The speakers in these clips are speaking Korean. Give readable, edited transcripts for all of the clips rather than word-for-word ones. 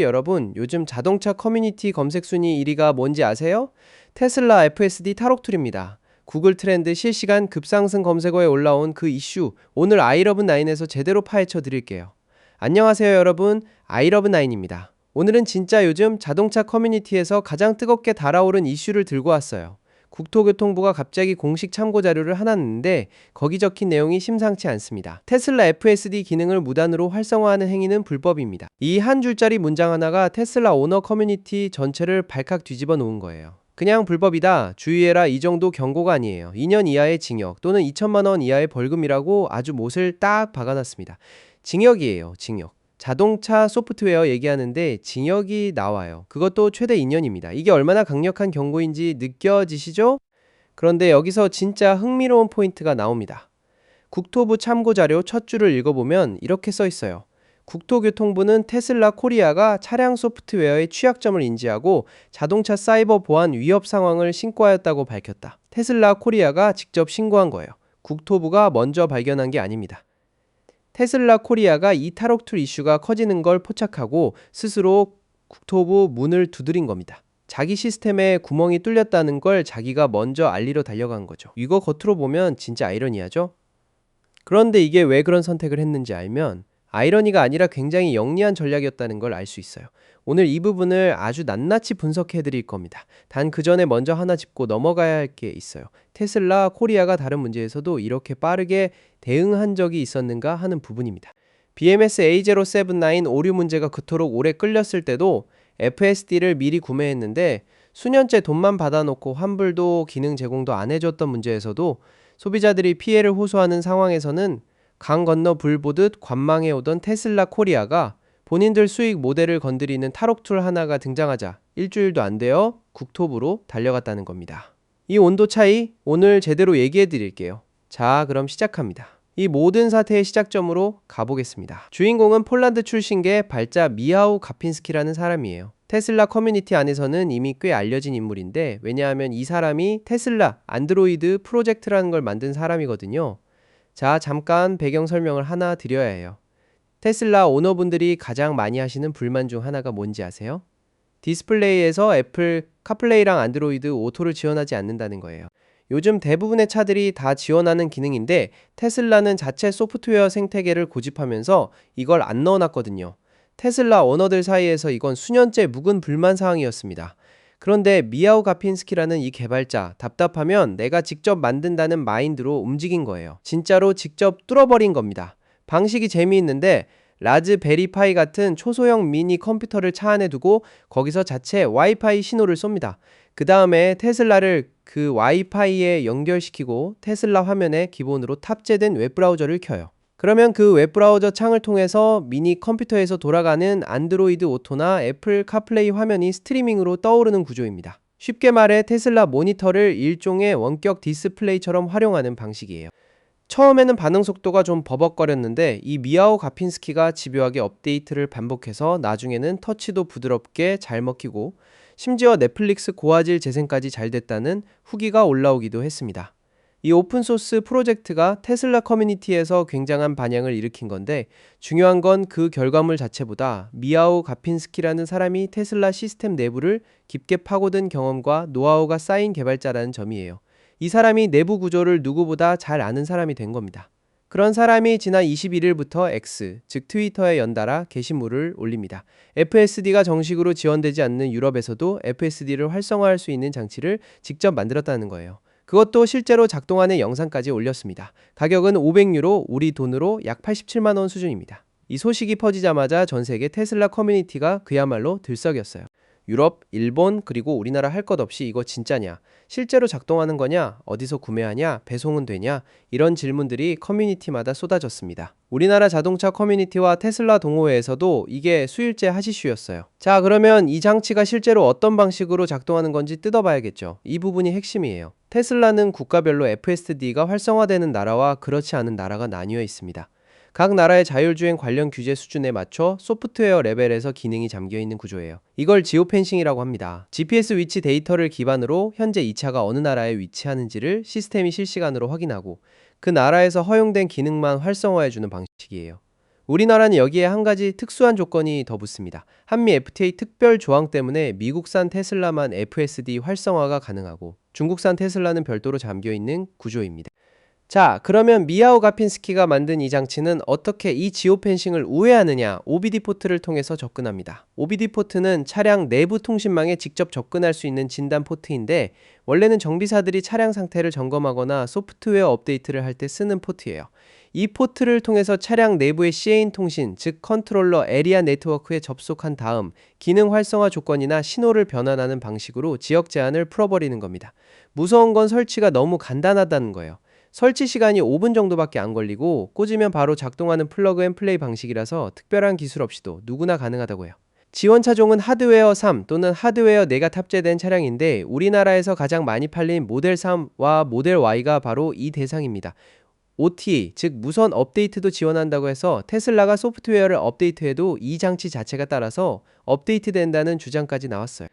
여러분, 요즘 자동차 커뮤니티 검색 순위 1위가 뭔지 아세요? 테슬라 FSD 탈옥 툴입니다. 구글 트렌드 실시간 급상승 검색어에 올라온 그 이슈, 오늘 아이러브9에서 제대로 파헤쳐 드릴게요. 안녕하세요, 여러분. 아이러브9입니다. 오늘은 진짜 요즘 자동차 커뮤니티에서 가장 뜨겁게 달아오른 이슈를 들고 왔어요. 국토교통부가 갑자기 공식 참고 자료를 하나 냈는데 거기 적힌 내용이 심상치 않습니다. 테슬라 FSD 기능을 무단으로 활성화하는 행위는 불법입니다. 이 한 줄짜리 문장 하나가 테슬라 오너 커뮤니티 전체를 발칵 뒤집어 놓은 거예요. 그냥 불법이다, 주의해라 이 정도 경고가 아니에요. 2년 이하의 징역 또는 2천만 원 이하의 벌금이라고 아주 못을 딱 박아놨습니다. 징역이에요, 징역. 자동차 소프트웨어 얘기하는데 징역이 나와요. 그것도 최대 2년입니다. 이게 얼마나 강력한 경고인지 느껴지시죠? 그런데 여기서 진짜 흥미로운 포인트가 나옵니다. 국토부 참고자료 첫 줄을 읽어보면 이렇게 써 있어요. 국토교통부는 테슬라 코리아가 차량 소프트웨어의 취약점을 인지하고 자동차 사이버 보안 위협 상황을 신고하였다고 밝혔다. 테슬라 코리아가 직접 신고한 거예요. 국토부가 먼저 발견한 게 아닙니다. 테슬라 코리아가 이 탈옥 툴 이슈가 커지는 걸 포착하고 스스로 국토부 문을 두드린 겁니다. 자기 시스템에 구멍이 뚫렸다는 걸 자기가 먼저 알리러 달려간 거죠. 이거 겉으로 보면 진짜 아이러니하죠? 그런데 이게 왜 그런 선택을 했는지 알면 아이러니가 아니라 굉장히 영리한 전략이었다는 걸 알 수 있어요. 오늘 이 부분을 아주 낱낱이 분석해 드릴 겁니다. 단 그 전에 먼저 하나 짚고 넘어가야 할 게 있어요. 테슬라 코리아가 다른 문제에서도 이렇게 빠르게 대응한 적이 있었는가 하는 부분입니다. BMS A079 오류 문제가 그토록 오래 끌렸을 때도 FSD를 미리 구매했는데 수년째 돈만 받아놓고 환불도 기능 제공도 안 해줬던 문제에서도 소비자들이 피해를 호소하는 상황에서는 강 건너 불 보듯 관망해오던 테슬라 코리아가 본인들 수익 모델을 건드리는 탈옥 툴 하나가 등장하자 일주일도 안 되어 국토부로 달려갔다는 겁니다. 이 온도 차이 오늘 제대로 얘기해 드릴게요. 자, 그럼 시작합니다. 이 모든 사태의 시작점으로 가보겠습니다. 주인공은 폴란드 출신계 발자 미하우 가핀스키라는 사람이에요. 테슬라 커뮤니티 안에서는 이미 꽤 알려진 인물인데 왜냐하면 이 사람이 테슬라 안드로이드 프로젝트라는 걸 만든 사람이거든요. 자, 잠깐 배경 설명을 하나 드려야 해요. 테슬라 오너분들이 가장 많이 하시는 불만 중 하나가 뭔지 아세요? 디스플레이에서 애플 카플레이랑 안드로이드 오토를 지원하지 않는다는 거예요. 요즘 대부분의 차들이 다 지원하는 기능인데 테슬라는 자체 소프트웨어 생태계를 고집하면서 이걸 안 넣어놨거든요. 테슬라 오너들 사이에서 이건 수년째 묵은 불만 사항이었습니다. 그런데 미하우 가핀스키라는 이 개발자, 답답하면 내가 직접 만든다는 마인드로 움직인 거예요. 진짜로 직접 뚫어버린 겁니다. 방식이 재미있는데 라즈베리파이 같은 초소형 미니 컴퓨터를 차 안에 두고 거기서 자체 와이파이 신호를 쏩니다. 그 다음에 테슬라를 그 와이파이에 연결시키고 테슬라 화면에 기본으로 탑재된 웹브라우저를 켜요. 그러면 그 웹브라우저 창을 통해서 미니 컴퓨터에서 돌아가는 안드로이드 오토나 애플 카플레이 화면이 스트리밍으로 떠오르는 구조입니다. 쉽게 말해 테슬라 모니터를 일종의 원격 디스플레이처럼 활용하는 방식이에요. 처음에는 반응 속도가 좀 버벅거렸는데 이 미하우 가핀스키가 집요하게 업데이트를 반복해서 나중에는 터치도 부드럽게 잘 먹히고 심지어 넷플릭스 고화질 재생까지 잘 됐다는 후기가 올라오기도 했습니다. 이 오픈소스 프로젝트가 테슬라 커뮤니티에서 굉장한 반향을 일으킨 건데 중요한 건 그 결과물 자체보다 미하우 가핀스키라는 사람이 테슬라 시스템 내부를 깊게 파고든 경험과 노하우가 쌓인 개발자라는 점이에요. 이 사람이 내부 구조를 누구보다 잘 아는 사람이 된 겁니다. 그런 사람이 지난 21일부터 X, 즉 트위터에 연달아 게시물을 올립니다. FSD가 정식으로 지원되지 않는 유럽에서도 FSD를 활성화할 수 있는 장치를 직접 만들었다는 거예요. 그것도 실제로 작동하는 영상까지 올렸습니다. 가격은 500유로, 우리 돈으로 약 87만 원 수준입니다. 이 소식이 퍼지자마자 전 세계 테슬라 커뮤니티가 그야말로 들썩였어요. 유럽, 일본, 그리고 우리나라 할 것 없이 이거 진짜냐? 실제로 작동하는 거냐? 어디서 구매하냐? 배송은 되냐? 이런 질문들이 커뮤니티마다 쏟아졌습니다. 우리나라 자동차 커뮤니티와 테슬라 동호회에서도 이게 수일째 핫이슈였어요. 자, 그러면 이 장치가 실제로 어떤 방식으로 작동하는 건지 뜯어봐야겠죠. 이 부분이 핵심이에요. 테슬라는 국가별로 FSD가 활성화되는 나라와 그렇지 않은 나라가 나뉘어 있습니다. 각 나라의 자율주행 관련 규제 수준에 맞춰 소프트웨어 레벨에서 기능이 잠겨있는 구조예요. 이걸 지오펜싱이라고 합니다. GPS 위치 데이터를 기반으로 현재 이 차가 어느 나라에 위치하는지를 시스템이 실시간으로 확인하고 그 나라에서 허용된 기능만 활성화해주는 방식이에요. 우리나라는 여기에 한 가지 특수한 조건이 더 붙습니다. 한미 FTA 특별 조항 때문에 미국산 테슬라만 FSD 활성화가 가능하고 중국산 테슬라는 별도로 잠겨있는 구조입니다. 자, 그러면 미하오 가핀스키가 만든 이 장치는 어떻게 이 지오펜싱을 우회하느냐? OBD 포트를 통해서 접근합니다. OBD 포트는 차량 내부 통신망에 직접 접근할 수 있는 진단 포트인데 원래는 정비사들이 차량 상태를 점검하거나 소프트웨어 업데이트를 할 때 쓰는 포트예요. 이 포트를 통해서 차량 내부의 CA인 통신, 즉 컨트롤러 에리아 네트워크에 접속한 다음 기능 활성화 조건이나 신호를 변환하는 방식으로 지역 제한을 풀어버리는 겁니다. 무서운 건 설치가 너무 간단하다는 거예요. 설치 시간이 5분 정도밖에 안 걸리고 꽂으면 바로 작동하는 플러그 앤 플레이 방식이라서 특별한 기술 없이도 누구나 가능하다고요. 지원 차종은 하드웨어 3 또는 하드웨어 4가 탑재된 차량인데 우리나라에서 가장 많이 팔린 모델 3와 모델 Y가 바로 이 대상입니다. OTA, 즉 무선 업데이트도 지원한다고 해서 테슬라가 소프트웨어를 업데이트해도 이 장치 자체가 따라서 업데이트된다는 주장까지 나왔어요.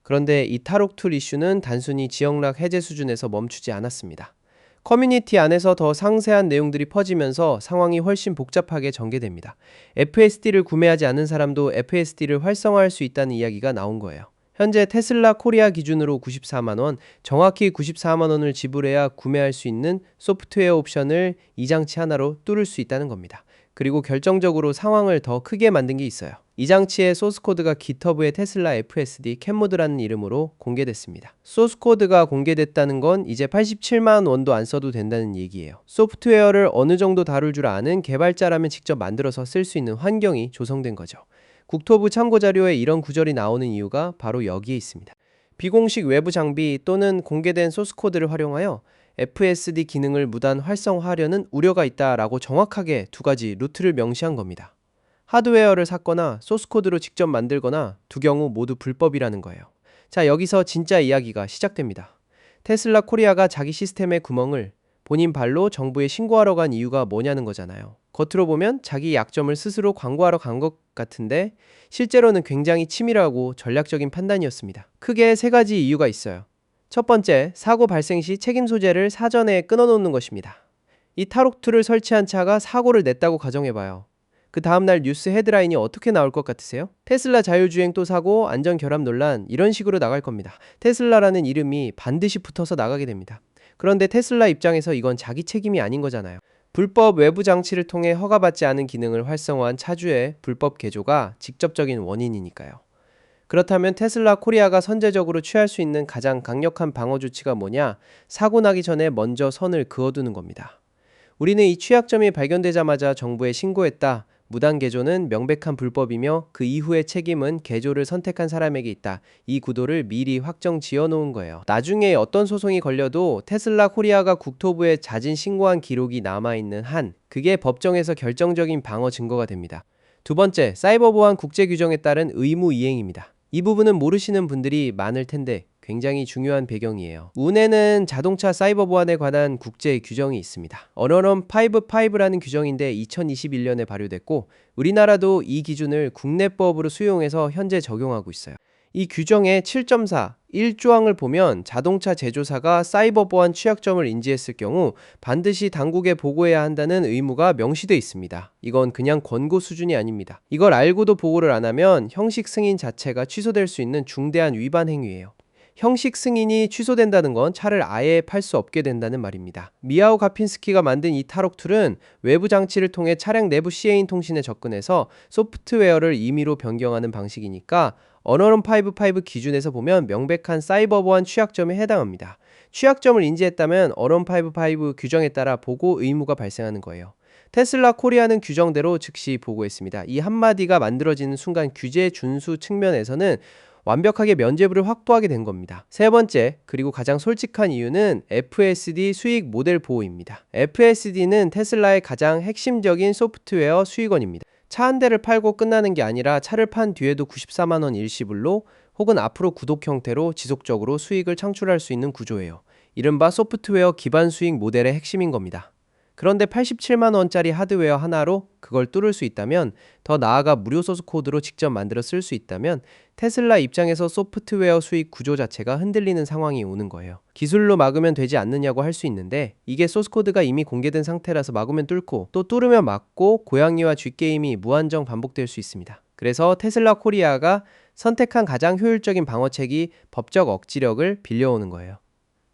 그런데 이 탈옥 툴 이슈는 단순히 지역락 해제 수준에서 멈추지 않았습니다. 커뮤니티 안에서 더 상세한 내용들이 퍼지면서 상황이 훨씬 복잡하게 전개됩니다. FSD를 구매하지 않은 사람도 FSD를 활성화할 수 있다는 이야기가 나온 거예요. 현재 테슬라 코리아 기준으로 94만원, 정확히 94만원을 지불해야 구매할 수 있는 소프트웨어 옵션을 이 장치 하나로 뚫을 수 있다는 겁니다. 그리고 결정적으로 상황을 더 크게 만든 게 있어요. 이 장치의 소스코드가 GitHub의 테슬라 FSD 캔모드라는 이름으로 공개됐습니다. 소스코드가 공개됐다는 건 이제 87만 원도 안 써도 된다는 얘기예요. 소프트웨어를 어느 정도 다룰 줄 아는 개발자라면 직접 만들어서 쓸 수 있는 환경이 조성된 거죠. 국토부 참고자료에 이런 구절이 나오는 이유가 바로 여기에 있습니다. 비공식 외부 장비 또는 공개된 소스코드를 활용하여 FSD 기능을 무단 활성화하려는 우려가 있다라고 정확하게 두 가지 루트를 명시한 겁니다. 하드웨어를 샀거나 소스코드로 직접 만들거나 두 경우 모두 불법이라는 거예요. 자, 여기서 진짜 이야기가 시작됩니다. 테슬라 코리아가 자기 시스템의 구멍을 본인 발로 정부에 신고하러 간 이유가 뭐냐는 거잖아요. 겉으로 보면 자기 약점을 스스로 광고하러 간 것 같은데 실제로는 굉장히 치밀하고 전략적인 판단이었습니다. 크게 세 가지 이유가 있어요. 첫 번째, 사고 발생 시 책임 소재를 사전에 끊어놓는 것입니다. 이 탈옥 툴을 설치한 차가 사고를 냈다고 가정해봐요. 그 다음날 뉴스 헤드라인이 어떻게 나올 것 같으세요? 테슬라 자율주행 또 사고, 안전 결함 논란, 이런 식으로 나갈 겁니다. 테슬라라는 이름이 반드시 붙어서 나가게 됩니다. 그런데 테슬라 입장에서 이건 자기 책임이 아닌 거잖아요. 불법 외부 장치를 통해 허가받지 않은 기능을 활성화한 차주의 불법 개조가 직접적인 원인이니까요. 그렇다면 테슬라 코리아가 선제적으로 취할 수 있는 가장 강력한 방어 조치가 뭐냐? 사고 나기 전에 먼저 선을 그어두는 겁니다. 우리는 이 취약점이 발견되자마자 정부에 신고했다. 무단 개조는 명백한 불법이며 그 이후의 책임은 개조를 선택한 사람에게 있다. 이 구도를 미리 확정 지어 놓은 거예요. 나중에 어떤 소송이 걸려도 테슬라 코리아가 국토부에 자진 신고한 기록이 남아있는 한 그게 법정에서 결정적인 방어 증거가 됩니다. 두 번째, 사이버 보안 국제 규정에 따른 의무 이행입니다. 이 부분은 모르시는 분들이 많을 텐데 굉장히 중요한 배경이에요. 운에는 자동차 사이버 보안에 관한 국제 규정이 있습니다. 어너럼 55라는 규정인데 2021년에 발효됐고 우리나라도 이 기준을 국내법으로 수용해서 현재 적용하고 있어요. 이 규정의 7.4 1조항을 보면 자동차 제조사가 사이버 보안 취약점을 인지했을 경우 반드시 당국에 보고해야 한다는 의무가 명시되어 있습니다. 이건 그냥 권고 수준이 아닙니다. 이걸 알고도 보고를 안 하면 형식 승인 자체가 취소될 수 있는 중대한 위반 행위예요. 형식 승인이 취소된다는 건 차를 아예 팔 수 없게 된다는 말입니다. 미하오 가핀스키가 만든 이 탈옥 툴은 외부 장치를 통해 차량 내부 CA인 통신에 접근해서 소프트웨어를 임의로 변경하는 방식이니까 어너런 55 기준에서 보면 명백한 사이버 보안 취약점에 해당합니다. 취약점을 인지했다면 어넌 55 규정에 따라 보고 의무가 발생하는 거예요. 테슬라 코리아는 규정대로 즉시 보고했습니다. 이 한마디가 만들어지는 순간 규제 준수 측면에서는 완벽하게 면죄부를 확보하게 된 겁니다. 세 번째, 그리고 가장 솔직한 이유는 FSD 수익 모델 보호입니다. FSD는 테슬라의 가장 핵심적인 소프트웨어 수익원입니다. 차 한 대를 팔고 끝나는 게 아니라 차를 판 뒤에도 94만 원 일시불로 혹은 앞으로 구독 형태로 지속적으로 수익을 창출할 수 있는 구조예요. 이른바 소프트웨어 기반 수익 모델의 핵심인 겁니다. 그런데 87만 원짜리 하드웨어 하나로 그걸 뚫을 수 있다면, 더 나아가 무료 소스 코드로 직접 만들어 쓸 수 있다면 테슬라 입장에서 소프트웨어 수익 구조 자체가 흔들리는 상황이 오는 거예요. 기술로 막으면 되지 않느냐고 할 수 있는데, 이게 소스 코드가 이미 공개된 상태라서 막으면 뚫고 또 뚫으면 막고 고양이와 쥐게임이 무한정 반복될 수 있습니다. 그래서 테슬라 코리아가 선택한 가장 효율적인 방어책이 법적 억지력을 빌려오는 거예요.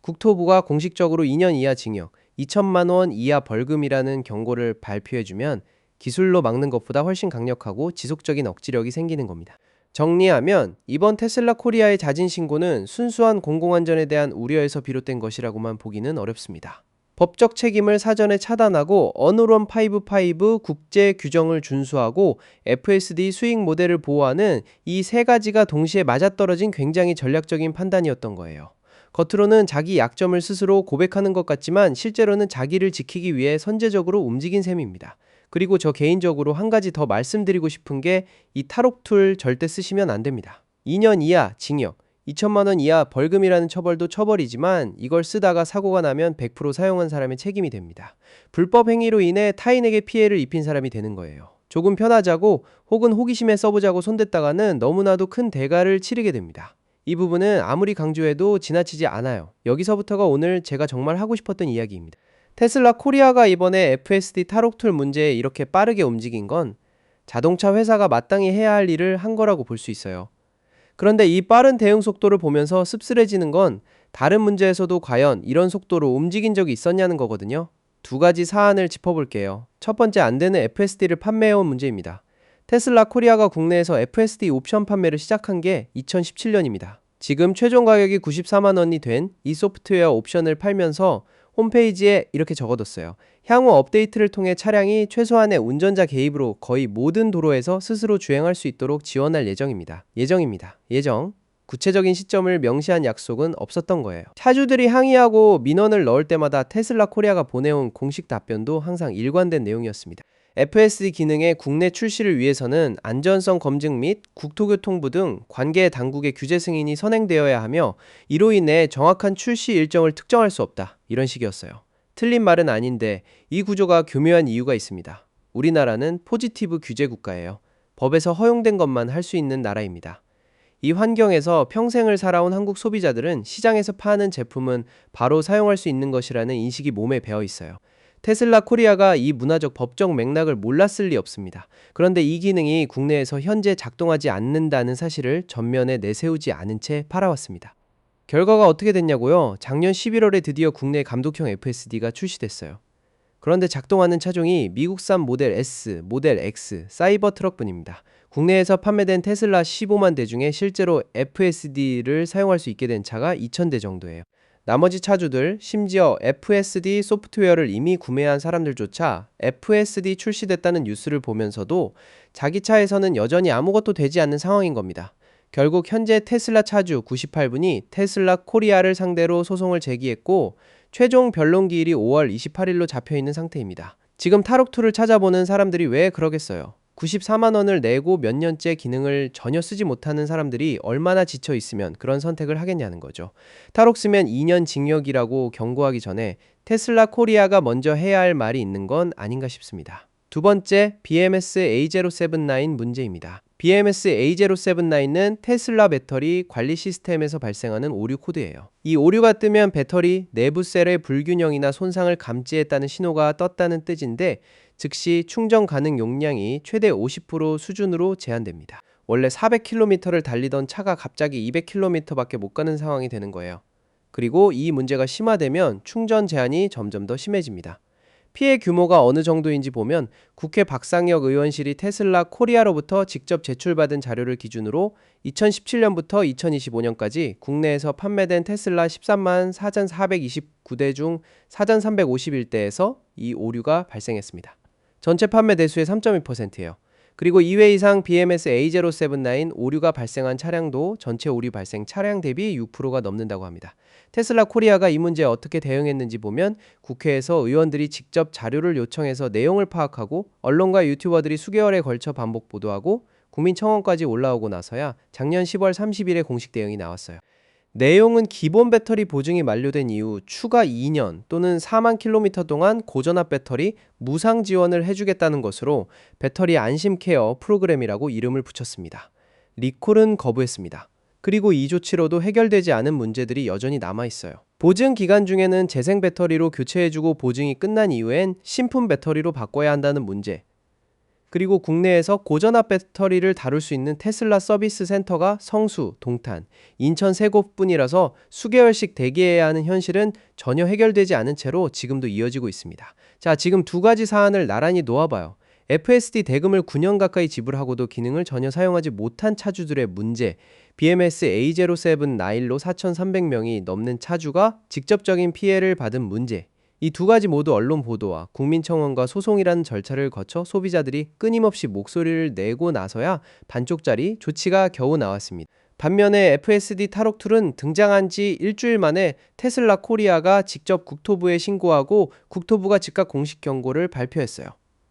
국토부가 공식적으로 2년 이하 징역, 2천만 원 이하 벌금이라는 경고를 발표해주면 기술로 막는 것보다 훨씬 강력하고 지속적인 억지력이 생기는 겁니다. 정리하면 이번 테슬라 코리아의 자진 신고는 순수한 공공안전에 대한 우려에서 비롯된 것이라고만 보기는 어렵습니다. 법적 책임을 사전에 차단하고 언론 55 국제 규정을 준수하고 FSD 수익 모델을 보호하는 이 세 가지가 동시에 맞아떨어진 굉장히 전략적인 판단이었던 거예요. 겉으로는 자기 약점을 스스로 고백하는 것 같지만 실제로는 자기를 지키기 위해 선제적으로 움직인 셈입니다. 그리고 저 개인적으로 한 가지 더 말씀드리고 싶은 게, 이 탈옥 툴 절대 쓰시면 안 됩니다. 2년 이하 징역, 2천만 원 이하 벌금이라는 처벌도 처벌이지만 이걸 쓰다가 사고가 나면 100% 사용한 사람의 책임이 됩니다. 불법 행위로 인해 타인에게 피해를 입힌 사람이 되는 거예요. 조금 편하자고 혹은 호기심에 써보자고 손댔다가는 너무나도 큰 대가를 치르게 됩니다. 이 부분은 아무리 강조해도 지나치지 않아요. 여기서부터가 오늘 제가 정말 하고 싶었던 이야기입니다. 테슬라 코리아가 이번에 FSD 탈옥 툴 문제에 이렇게 빠르게 움직인 건 자동차 회사가 마땅히 해야 할 일을 한 거라고 볼 수 있어요. 그런데 이 빠른 대응 속도를 보면서 씁쓸해지는 건, 다른 문제에서도 과연 이런 속도로 움직인 적이 있었냐는 거거든요. 두 가지 사안을 짚어볼게요. 첫 번째, 안 되는 FSD를 판매해온 문제입니다. 테슬라 코리아가 국내에서 FSD 옵션 판매를 시작한 게 2017년입니다. 지금 최종 가격이 94만 원이 된 이 소프트웨어 옵션을 팔면서 홈페이지에 이렇게 적어뒀어요. 향후 업데이트를 통해 차량이 최소한의 운전자 개입으로 거의 모든 도로에서 스스로 주행할 수 있도록 지원할 예정입니다. 예정. 구체적인 시점을 명시한 약속은 없었던 거예요. 차주들이 항의하고 민원을 넣을 때마다 테슬라 코리아가 보내온 공식 답변도 항상 일관된 내용이었습니다. FSD 기능의 국내 출시를 위해서는 안전성 검증 및 국토교통부 등 관계 당국의 규제 승인이 선행되어야 하며, 이로 인해 정확한 출시 일정을 특정할 수 없다, 이런 식이었어요. 틀린 말은 아닌데 이 구조가 교묘한 이유가 있습니다. 우리나라는 포지티브 규제 국가예요. 법에서 허용된 것만 할 수 있는 나라입니다. 이 환경에서 평생을 살아온 한국 소비자들은 시장에서 파는 제품은 바로 사용할 수 있는 것이라는 인식이 몸에 배어 있어요. 테슬라 코리아가 이 문화적 법적 맥락을 몰랐을 리 없습니다. 그런데 이 기능이 국내에서 현재 작동하지 않는다는 사실을 전면에 내세우지 않은 채 팔아왔습니다. 결과가 어떻게 됐냐고요? 작년 11월에 드디어 국내 감독형 FSD가 출시됐어요. 그런데 작동하는 차종이 미국산 모델 S, 모델 X, 사이버 트럭뿐입니다. 국내에서 판매된 테슬라 15만 대 중에 실제로 FSD를 사용할 수 있게 된 차가 2,000대 정도예요. 나머지 차주들, 심지어 FSD 소프트웨어를 이미 구매한 사람들조차 FSD 출시됐다는 뉴스를 보면서도 자기 차에서는 여전히 아무것도 되지 않는 상황인 겁니다. 결국 현재 테슬라 차주 98분이 테슬라 코리아를 상대로 소송을 제기했고, 최종 변론 기일이 5월 28일로 잡혀있는 상태입니다. 지금 탈옥 툴을 찾아보는 사람들이 왜 그러겠어요? 94만 원을 내고 몇 년째 기능을 전혀 쓰지 못하는 사람들이 얼마나 지쳐 있으면 그런 선택을 하겠냐는 거죠. 탈옥 쓰면 2년 징역이라고 경고하기 전에 테슬라 코리아가 먼저 해야 할 말이 있는 건 아닌가 싶습니다. 두 번째, BMS A079 문제입니다. BMS A079는 테슬라 배터리 관리 시스템에서 발생하는 오류 코드예요. 이 오류가 뜨면 배터리 내부 셀의 불균형이나 손상을 감지했다는 신호가 떴다는 뜻인데, 즉시 충전 가능 용량이 최대 50% 수준으로 제한됩니다. 원래 400km를 달리던 차가 갑자기 200km밖에 못 가는 상황이 되는 거예요. 그리고 이 문제가 심화되면 충전 제한이 점점 더 심해집니다. 피해 규모가 어느 정도인지 보면, 국회 박상혁 의원실이 테슬라 코리아로부터 직접 제출받은 자료를 기준으로 2017년부터 2025년까지 국내에서 판매된 테슬라 13만 4,429대 중 4,351대에서 이 오류가 발생했습니다. 전체 판매 대수의 3.2%예요. 그리고 2회 이상 BMS A079 오류가 발생한 차량도 전체 오류 발생 차량 대비 6%가 넘는다고 합니다. 테슬라 코리아가 이 문제에 어떻게 대응했는지 보면, 국회에서 의원들이 직접 자료를 요청해서 내용을 파악하고 언론과 유튜버들이 수개월에 걸쳐 반복 보도하고 국민청원까지 올라오고 나서야 작년 10월 30일에 공식 대응이 나왔어요. 내용은 기본 배터리 보증이 만료된 이후 추가 2년 또는 4만 킬로미터 동안 고전압 배터리 무상 지원을 해주겠다는 것으로 배터리 안심 케어 프로그램이라고 이름을 붙였습니다. 리콜은 거부했습니다. 그리고 이 조치로도 해결되지 않은 문제들이 여전히 남아있어요. 보증 기간 중에는 재생 배터리로 교체해주고 보증이 끝난 이후엔 신품 배터리로 바꿔야 한다는 문제, 그리고 국내에서 고전압 배터리를 다룰 수 있는 테슬라 서비스 센터가 성수, 동탄, 인천 세 곳뿐이라서 수개월씩 대기해야 하는 현실은 전혀 해결되지 않은 채로 지금도 이어지고 있습니다. 자, 지금 두 가지 사안을 나란히 놓아봐요. FSD 대금을 9년 가까이 지불하고도 기능을 전혀 사용하지 못한 차주들의 문제, BMS A07 나일로 4,300명이 넘는 차주가 직접적인 피해를 받은 문제, 이 두 가지 모두 언론 보도와 국민청원과 소송이라는 절차를 거쳐 소비자들이 끊임없이 목소리를 내고 나서야 반쪽짜리 조치가 겨우 나왔습니다. 반면에 FSD 탈옥 툴은 등장한 지 일주일 만에 테슬라 코리아가 직접 국토부에 신고하고 국토부가 즉각 공식 경고를 발표했어요.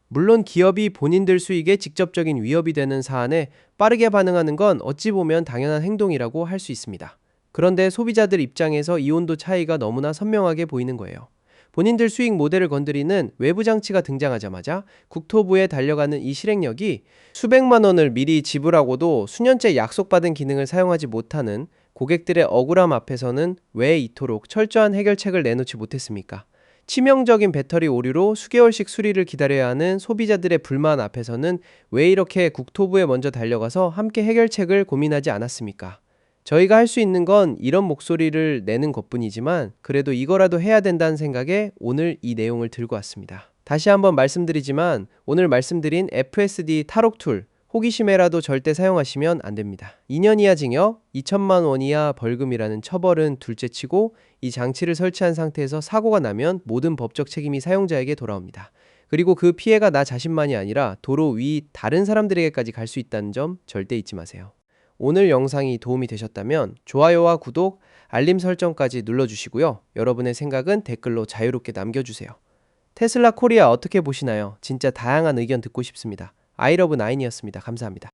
물론 기업이 본인들 수익에 직접적인 위협이 되는 사안에 빠르게 반응하는 건 어찌 보면 당연한 행동이라고 할 수 있습니다. 그런데 소비자들 입장에서 이 온도 차이가 너무나 선명하게 보이는 거예요. 본인들 수익 모델을 건드리는 외부 장치가 등장하자마자 국토부에 달려가는 이 실행력이 수백만 원을 미리 지불하고도 수년째 약속받은 기능을 사용하지 못하는 고객들의 억울함 앞에서는 왜 이토록 철저한 해결책을 내놓지 못했습니까? 치명적인 배터리 오류로 수개월씩 수리를 기다려야 하는 소비자들의 불만 앞에서는 왜 이렇게 국토부에 먼저 달려가서 함께 해결책을 고민하지 않았습니까? 저희가 할 수 있는 건 이런 목소리를 내는 것뿐이지만 그래도 이거라도 해야 된다는 생각에 오늘 이 내용을 들고 왔습니다. 다시 한번 말씀드리지만 오늘 말씀드린 FSD 탈옥 툴 호기심에라도 절대 사용하시면 안 됩니다. 2년 이하 징역, 2천만 원 이하 벌금이라는 처벌은 둘째치고 이 장치를 설치한 상태에서 사고가 나면 모든 법적 책임이 사용자에게 돌아옵니다. 그리고 그 피해가 나 자신만이 아니라 도로 위 다른 사람들에게까지 갈 수 있다는 점 절대 잊지 마세요. 오늘 영상이 도움이 되셨다면 좋아요와 구독, 알림 설정까지 눌러주시고요. 여러분의 생각은 댓글로 자유롭게 남겨주세요. 테슬라 코리아 어떻게 보시나요? 진짜 다양한 의견 듣고 싶습니다. 아이러브9이었습니다. 감사합니다.